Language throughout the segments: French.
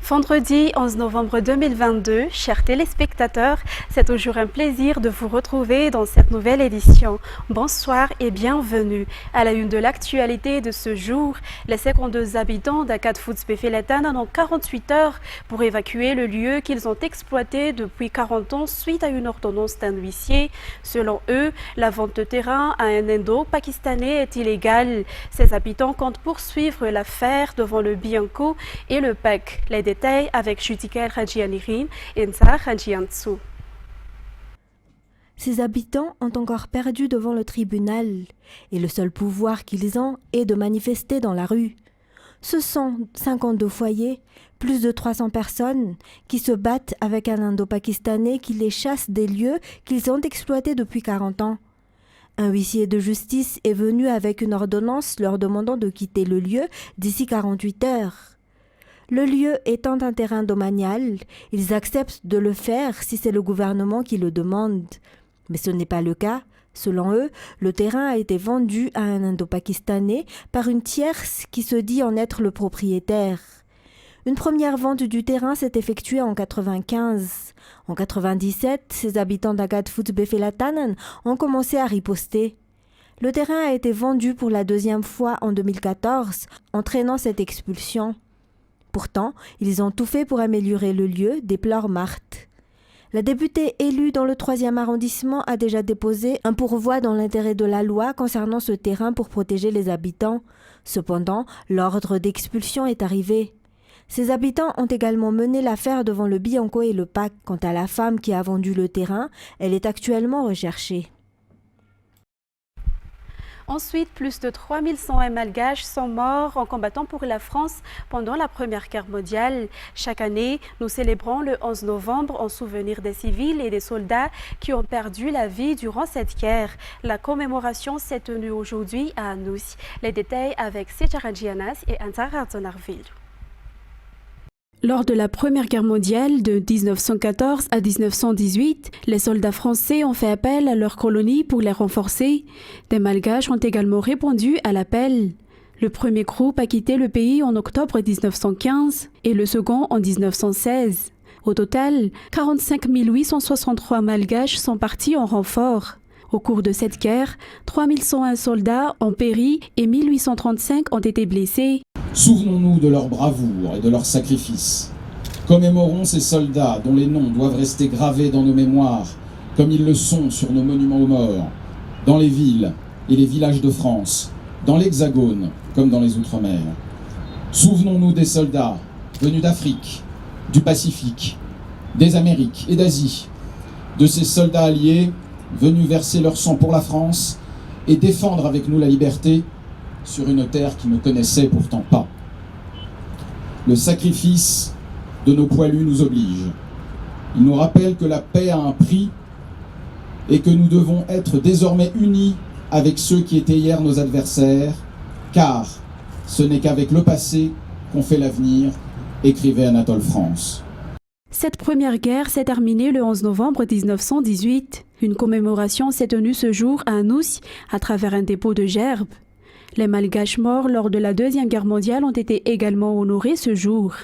Vendredi 11 novembre 2022, chers téléspectateurs, c'est toujours un plaisir de vous retrouver dans cette nouvelle édition. Bonsoir et bienvenue. À la une de l'actualité de ce jour, les 52 habitants d'Akad-Foods-Befelatan ont 48 heures pour évacuer le lieu qu'ils ont exploité depuis 40 ans suite à une ordonnance d'un huissier. Selon eux, la vente de terrain à un Indo-Pakistanais est illégale. Ces habitants comptent poursuivre l'affaire devant le Bianco et le PAC. Les détails avec Judicael Radjianirin et Nzar Radjiansou. Ces habitants ont encore perdu devant le tribunal et le seul pouvoir qu'ils ont est de manifester dans la rue. Ce sont 52 foyers, plus de 300 personnes qui se battent avec un Indo-Pakistanais qui les chasse des lieux qu'ils ont exploités depuis 40 ans. Un huissier de justice est venu avec une ordonnance leur demandant de quitter le lieu d'ici 48 heures. Le lieu étant un terrain domanial, ils acceptent de le faire si c'est le gouvernement qui le demande. Mais ce n'est pas le cas. Selon eux, le terrain a été vendu à un Indo-Pakistanais par une tierce qui se dit en être le propriétaire. Une première vente du terrain s'est effectuée en 1995. En 1997, ces habitants d'Akad-Foods-Befelatan ont commencé à riposter. Le terrain a été vendu pour la deuxième fois en 2014, entraînant cette expulsion. Pourtant, ils ont tout fait pour améliorer le lieu, déplore Marthe. La députée élue dans le 3e arrondissement a déjà déposé un pourvoi dans l'intérêt de la loi concernant ce terrain pour protéger les habitants. Cependant, l'ordre d'expulsion est arrivé. Ces habitants ont également mené l'affaire devant le Bianco et le PAC. Quant à la femme qui a vendu le terrain, elle est actuellement recherchée. Ensuite, plus de 3100 Malgaches sont morts en combattant pour la France pendant la Première Guerre mondiale. Chaque année, nous célébrons le 11 novembre en souvenir des civils et des soldats qui ont perdu la vie durant cette guerre. La commémoration s'est tenue aujourd'hui à Anous. Les détails avec Sejarah Gianas et Antara Zonarville. Lors de la Première Guerre mondiale de 1914 à 1918, les soldats français ont fait appel à leurs colonies pour les renforcer. Des Malgaches ont également répondu à l'appel. Le premier groupe a quitté le pays en octobre 1915 et le second en 1916. Au total, 45 863 Malgaches sont partis en renfort. Au cours de cette guerre, 3101 soldats ont péri et 1835 ont été blessés. Souvenons-nous de leur bravoure et de leur sacrifice. Commémorons ces soldats dont les noms doivent rester gravés dans nos mémoires, comme ils le sont sur nos monuments aux morts, dans les villes et les villages de France, dans l'Hexagone comme dans les Outre-mer. Souvenons-nous des soldats venus d'Afrique, du Pacifique, des Amériques et d'Asie, de ces soldats alliés venus verser leur sang pour la France et défendre avec nous la liberté sur une terre qui ne connaissait pourtant pas. Le sacrifice de nos poilus nous oblige. Il nous rappelle que la paix a un prix et que nous devons être désormais unis avec ceux qui étaient hier nos adversaires, car ce n'est qu'avec le passé qu'on fait l'avenir, écrivait Anatole France. Cette première guerre s'est terminée le 11 novembre 1918. Une commémoration s'est tenue ce jour à Anous à travers un dépôt de gerbes. Les Malgaches morts lors de la Deuxième Guerre mondiale ont été également honorés ce jour.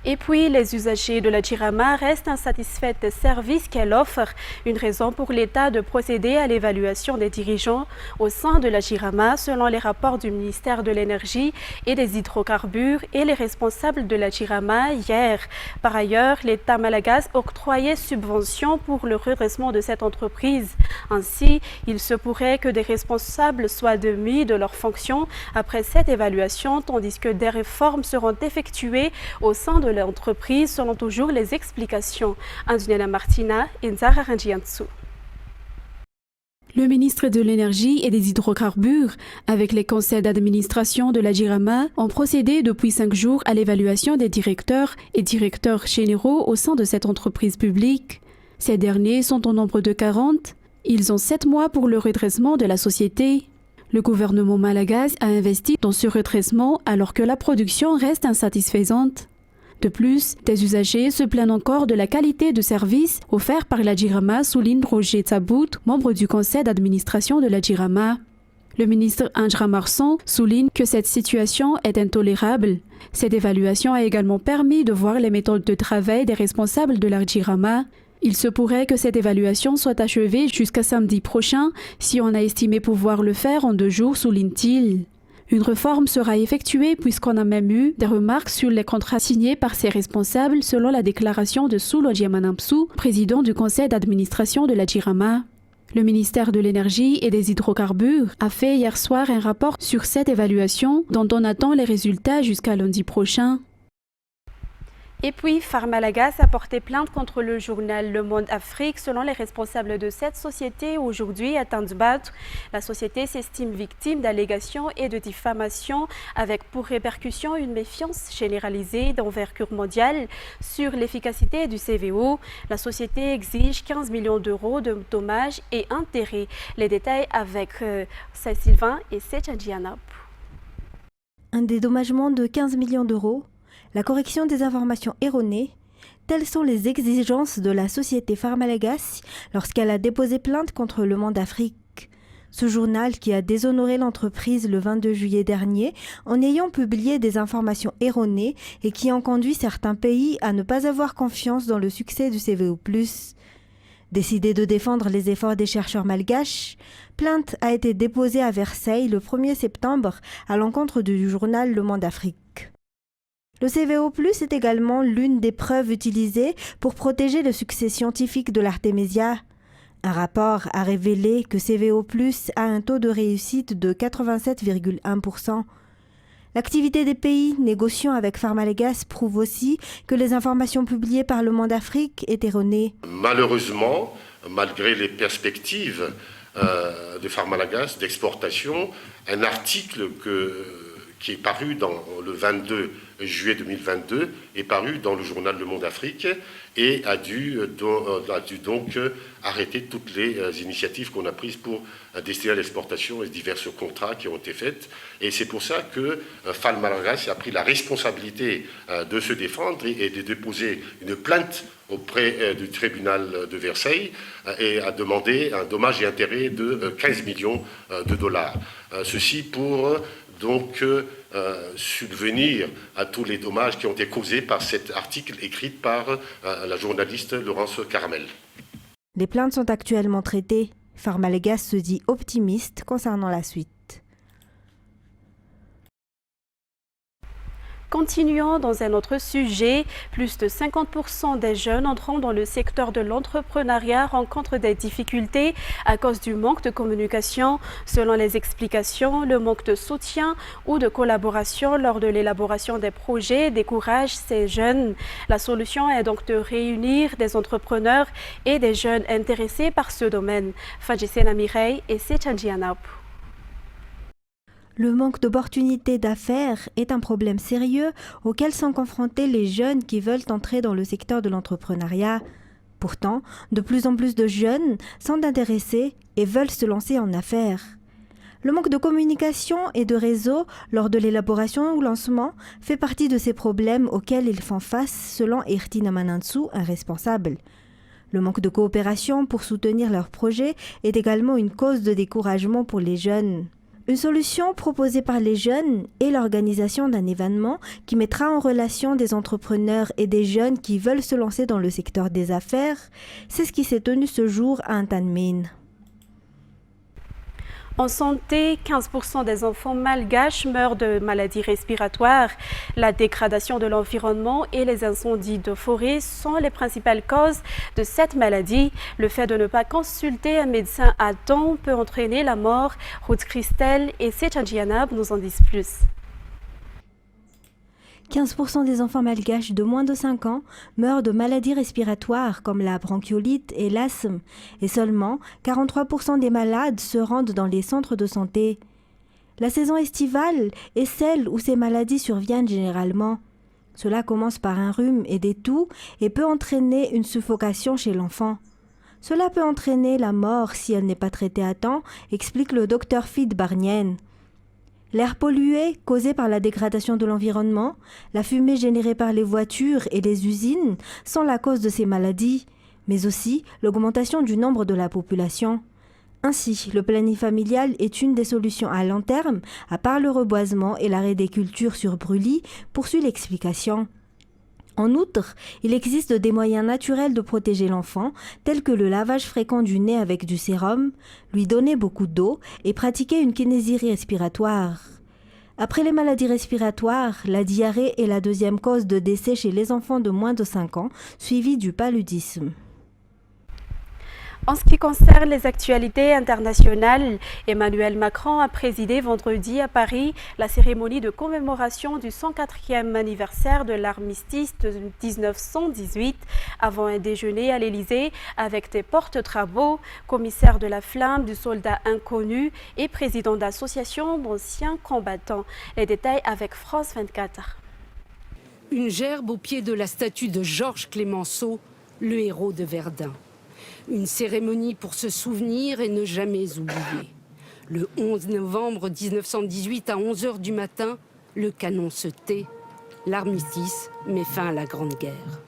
Et puis, les usagers de la Jirama restent insatisfaits des services qu'elle offre, une raison pour l'État de procéder à l'évaluation des dirigeants au sein de la Jirama, selon les rapports du ministère de l'Énergie et des Hydrocarbures et les responsables de la Jirama hier. Par ailleurs, l'État malagasy octroyait subventions pour le redressement de cette entreprise. Ainsi, il se pourrait que des responsables soient démis de leurs fonctions après cette évaluation, tandis que des réformes seront effectuées au sein de l'entreprise, selon toujours les explications. Antonella Martina et Nzara Radjiansou. Le ministre de l'Énergie et des Hydrocarbures, avec les conseils d'administration de la Jirama, ont procédé depuis 5 jours à l'évaluation des directeurs et directeurs généraux au sein de cette entreprise publique. Ces derniers sont au nombre de 40. Ils ont 7 mois pour le redressement de la société. Le gouvernement malagasy a investi dans ce redressement alors que la production reste insatisfaisante. De plus, des usagers se plaignent encore de la qualité de service offert par la Jirama, souligne Roger Tsabout, membre du conseil d'administration de la Jirama. Le ministre Indra Marsan souligne que cette situation est intolérable. Cette évaluation a également permis de voir les méthodes de travail des responsables de la Jirama. Il se pourrait que cette évaluation soit achevée jusqu'à samedi prochain si on a estimé pouvoir le faire en 2 jours, souligne-t-il. Une réforme sera effectuée puisqu'on a même eu des remarques sur les contrats signés par ces responsables selon la déclaration de Sulo Djamanampsu, président du conseil d'administration de la Jirama. Le ministère de l'Énergie et des Hydrocarbures a fait hier soir un rapport sur cette évaluation dont on attend les résultats jusqu'à lundi prochain. Et puis, Pharmalagas a porté plainte contre le journal Le Monde Afrique. Selon les responsables de cette société, aujourd'hui à Tandubat, la société s'estime victime d'allégations et de diffamations avec pour répercussion une méfiance généralisée d'envergure mondiale sur l'efficacité du CVO. La société exige 15 millions d'euros de dommages et intérêts. Les détails avec Saint-Sylvain et Sechandianap. Un dédommagement de 15 millions d'euros. La correction des informations erronées, telles sont les exigences de la société Pharmalagas lorsqu'elle a déposé plainte contre Le Monde Afrique. Ce journal qui a déshonoré l'entreprise le 22 juillet dernier en ayant publié des informations erronées et qui ont conduit certains pays à ne pas avoir confiance dans le succès du CVO+. Décidé de défendre les efforts des chercheurs malgaches, plainte a été déposée à Versailles le 1er septembre à l'encontre du journal Le Monde Afrique. Le CVO+, est également l'une des preuves utilisées pour protéger le succès scientifique de l'Artemisia. Un rapport a révélé que CVO+, a un taux de réussite de 87,1%. L'activité des pays négociant avec Pharmalagas prouve aussi que les informations publiées par Le Monde Afrique est erronée. Malheureusement, malgré les perspectives de Pharmalagas d'exportation, un article qui est paru dans le 22 juillet 2022, est paru dans le journal Le Monde Afrique et a dû donc arrêter toutes les initiatives qu'on a prises pour destiner à l'exportation et divers contrats qui ont été faits. Et c'est pour ça que Pharmalagas a pris la responsabilité de se défendre et de déposer une plainte auprès du tribunal de Versailles et a demandé un dommage et intérêt de 15 millions de dollars. Ceci pour donc subvenir à tous les dommages qui ont été causés par cet article écrit par la journaliste Laurence Caramel. Les plaintes sont actuellement traitées. Pharmalagas se dit optimiste concernant la suite. Continuons dans un autre sujet. Plus de 50% des jeunes entrant dans le secteur de l'entrepreneuriat rencontrent des difficultés à cause du manque de communication. Selon les explications, le manque de soutien ou de collaboration lors de l'élaboration des projets décourage ces jeunes. La solution est donc de réunir des entrepreneurs et des jeunes intéressés par ce domaine. Fadjissena Mireille et Sechandianap. Le manque d'opportunités d'affaires est un problème sérieux auquel sont confrontés les jeunes qui veulent entrer dans le secteur de l'entrepreneuriat. Pourtant, de plus en plus de jeunes sont intéressés et veulent se lancer en affaires. Le manque de communication et de réseau lors de l'élaboration ou lancement fait partie de ces problèmes auxquels ils font face selon Ertina Manantsu, un responsable. Le manque de coopération pour soutenir leurs projets est également une cause de découragement pour les jeunes. Une solution proposée par les jeunes est l'organisation d'un événement qui mettra en relation des entrepreneurs et des jeunes qui veulent se lancer dans le secteur des affaires. C'est ce qui s'est tenu ce jour à Antanmin. En santé, 15% des enfants malgaches meurent de maladies respiratoires. La dégradation de l'environnement et les incendies de forêt sont les principales causes de cette maladie. Le fait de ne pas consulter un médecin à temps peut entraîner la mort. Ruth Christelle et Sechandianab nous en disent plus. 15% des enfants malgaches de moins de 5 ans meurent de maladies respiratoires comme la bronchiolite et l'asthme, et seulement 43% des malades se rendent dans les centres de santé. La saison estivale est celle où ces maladies surviennent généralement. Cela commence par un rhume et des toux et peut entraîner une suffocation chez l'enfant. Cela peut entraîner la mort si elle n'est pas traitée à temps, explique le docteur Fid Barnien. L'air pollué, causé par la dégradation de l'environnement, la fumée générée par les voitures et les usines sont la cause de ces maladies, mais aussi l'augmentation du nombre de la population. Ainsi, le planning familial est une des solutions à long terme, à part le reboisement et l'arrêt des cultures sur brûlis, poursuit l'explication. En outre, il existe des moyens naturels de protéger l'enfant, tels que le lavage fréquent du nez avec du sérum, lui donner beaucoup d'eau et pratiquer une kinésie respiratoire. Après les maladies respiratoires, la diarrhée est la deuxième cause de décès chez les enfants de moins de 5 ans, suivie du paludisme. En ce qui concerne les actualités internationales, Emmanuel Macron a présidé vendredi à Paris la cérémonie de commémoration du 104e anniversaire de l'armistice de 1918 avant un déjeuner à l'Élysée avec des porte-travaux, commissaire de la flamme du soldat inconnu et président d'association d'anciens combattants. Les détails avec France 24. Une gerbe au pied de la statue de Georges Clemenceau, le héros de Verdun. Une cérémonie pour se souvenir et ne jamais oublier. Le 11 novembre 1918 à 11h du matin, le canon se tait. L'armistice met fin à la Grande Guerre.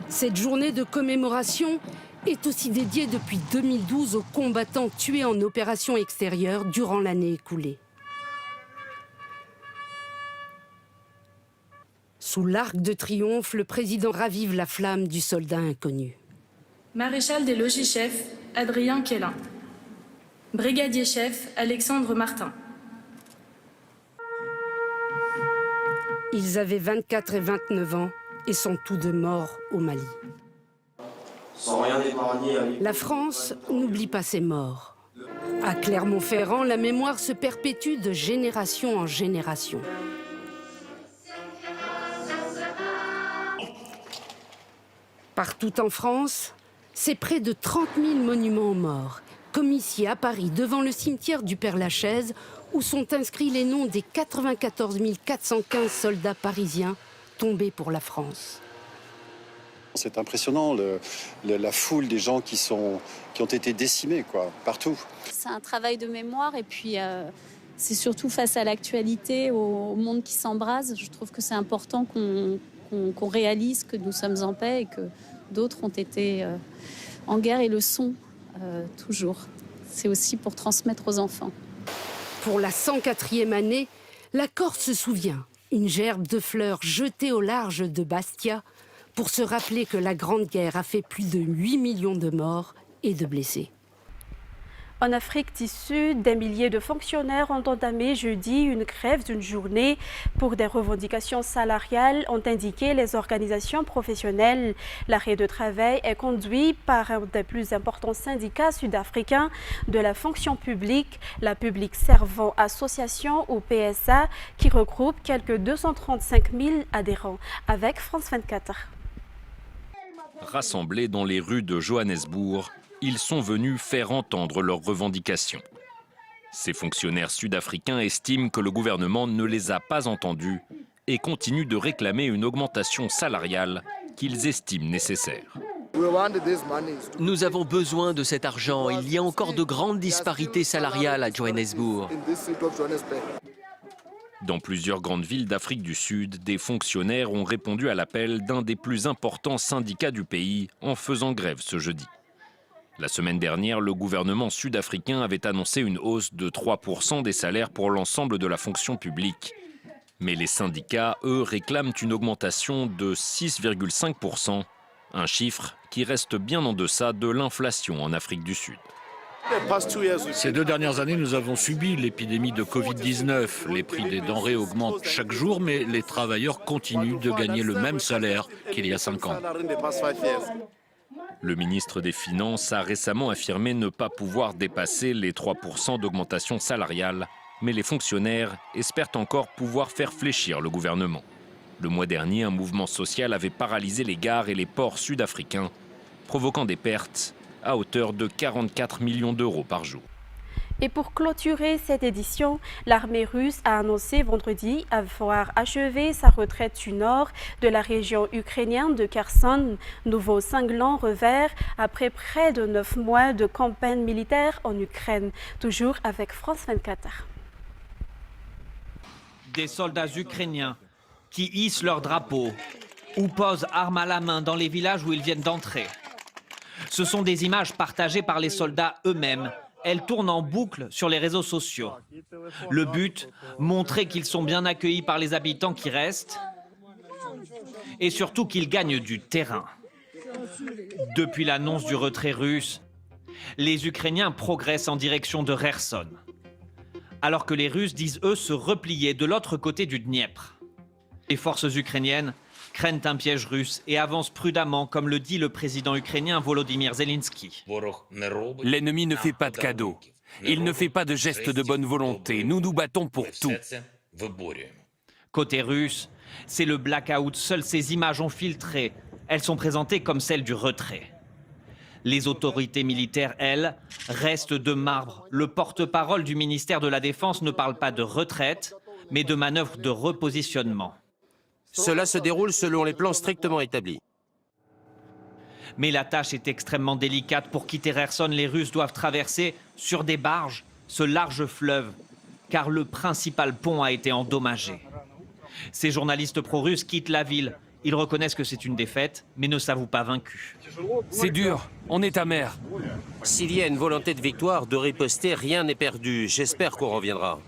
Cette journée de commémoration est aussi dédiée depuis 2012 aux combattants tués en opération extérieure durant l'année écoulée. Sous l'Arc de Triomphe, le président ravive la flamme du soldat inconnu. Maréchal des logis-chefs, Adrien Quélin. Brigadier-chef, Alexandre Martin. Ils avaient 24 et 29 ans et sont tous deux morts au Mali. Sans rien épargner à La France n'oublie pas ses morts. À Clermont-Ferrand, la mémoire se perpétue de génération en génération. Partout en France, c'est près de 30 000 monuments aux morts, comme ici à Paris, devant le cimetière du Père-Lachaise, où sont inscrits les noms des 94 415 soldats parisiens tombés pour la France. C'est impressionnant, la foule des gens qui ont été décimés, partout. C'est un travail de mémoire et puis c'est surtout face à l'actualité, au monde qui s'embrase. Je trouve que c'est important qu'on réalise que nous sommes en paix et que d'autres ont été en guerre et le sont toujours. C'est aussi pour transmettre aux enfants. Pour la 104e année, la Corse se souvient. Une gerbe de fleurs jetée au large de Bastia pour se rappeler que la Grande Guerre a fait plus de 8 millions de morts et de blessés. En Afrique du Sud, des milliers de fonctionnaires ont entamé jeudi une grève d'une journée pour des revendications salariales, ont indiqué les organisations professionnelles. L'arrêt de travail est conduit par un des plus importants syndicats sud-africains de la fonction publique, la Public Servant Association ou PSA, qui regroupe quelques 235 000 adhérents. Avec France 24. Rassemblés dans les rues de Johannesburg, ils sont venus faire entendre leurs revendications. Ces fonctionnaires sud-africains estiment que le gouvernement ne les a pas entendus et continuent de réclamer une augmentation salariale qu'ils estiment nécessaire. Nous avons besoin de cet argent. Il y a encore de grandes disparités salariales à Johannesburg. Dans plusieurs grandes villes d'Afrique du Sud, des fonctionnaires ont répondu à l'appel d'un des plus importants syndicats du pays en faisant grève ce jeudi. La semaine dernière, le gouvernement sud-africain avait annoncé une hausse de 3% des salaires pour l'ensemble de la fonction publique. Mais les syndicats, eux, réclament une augmentation de 6,5%, un chiffre qui reste bien en deçà de l'inflation en Afrique du Sud. Ces 2 dernières années, nous avons subi l'épidémie de Covid-19. Les prix des denrées augmentent chaque jour, mais les travailleurs continuent de gagner le même salaire qu'il y a 5 ans. Le ministre des Finances a récemment affirmé ne pas pouvoir dépasser les 3% d'augmentation salariale, mais les fonctionnaires espèrent encore pouvoir faire fléchir le gouvernement. Le mois dernier, un mouvement social avait paralysé les gares et les ports sud-africains, provoquant des pertes à hauteur de 44 millions d'euros par jour. Et pour clôturer cette édition, l'armée russe a annoncé vendredi avoir achevé sa retraite du nord de la région ukrainienne de Kherson, nouveau cinglant revers après près de 9 mois de campagne militaire en Ukraine. Toujours avec France 24. Des soldats ukrainiens qui hissent leur drapeau ou posent armes à la main dans les villages où ils viennent d'entrer. Ce sont des images partagées par les soldats eux-mêmes. Elles tournent en boucle sur les réseaux sociaux. Le but, montrer qu'ils sont bien accueillis par les habitants qui restent et surtout qu'ils gagnent du terrain. Depuis l'annonce du retrait russe, les Ukrainiens progressent en direction de Kherson, alors que les Russes disent eux se replier de l'autre côté du Dniepr. Les forces ukrainiennes craignent un piège russe et avancent prudemment, comme le dit le président ukrainien Volodymyr Zelensky. L'ennemi ne fait pas de cadeaux. Il ne fait pas de gestes de bonne volonté. Nous nous battons pour tout. Côté russe, c'est le blackout. Seules ces images ont filtré. Elles sont présentées comme celles du retrait. Les autorités militaires, elles, restent de marbre. Le porte-parole du ministère de la Défense ne parle pas de retraite, mais de manœuvre de repositionnement. Cela se déroule selon les plans strictement établis. Mais la tâche est extrêmement délicate. Pour quitter Kherson, les Russes doivent traverser sur des barges ce large fleuve, car le principal pont a été endommagé. Ces journalistes pro-russes quittent la ville. Ils reconnaissent que c'est une défaite, mais ne s'avouent pas vaincus. C'est dur, on est amer. S'il y a une volonté de victoire, de riposter, rien n'est perdu. J'espère qu'on reviendra.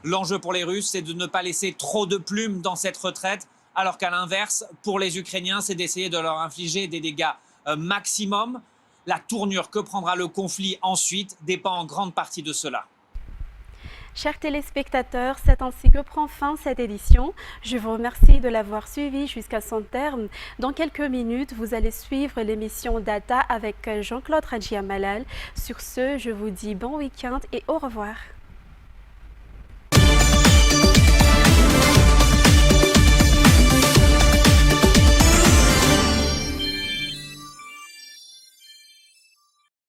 L'enjeu pour les Russes, c'est de ne pas laisser trop de plumes dans cette retraite, alors qu'à l'inverse, pour les Ukrainiens, c'est d'essayer de leur infliger des dégâts maximum. La tournure que prendra le conflit ensuite dépend en grande partie de cela. Chers téléspectateurs, c'est ainsi que prend fin cette édition. Je vous remercie de l'avoir suivi jusqu'à son terme. Dans quelques minutes, vous allez suivre l'émission Data avec Jean-Claude Radjiamalal. Sur ce, je vous dis bon week-end et au revoir.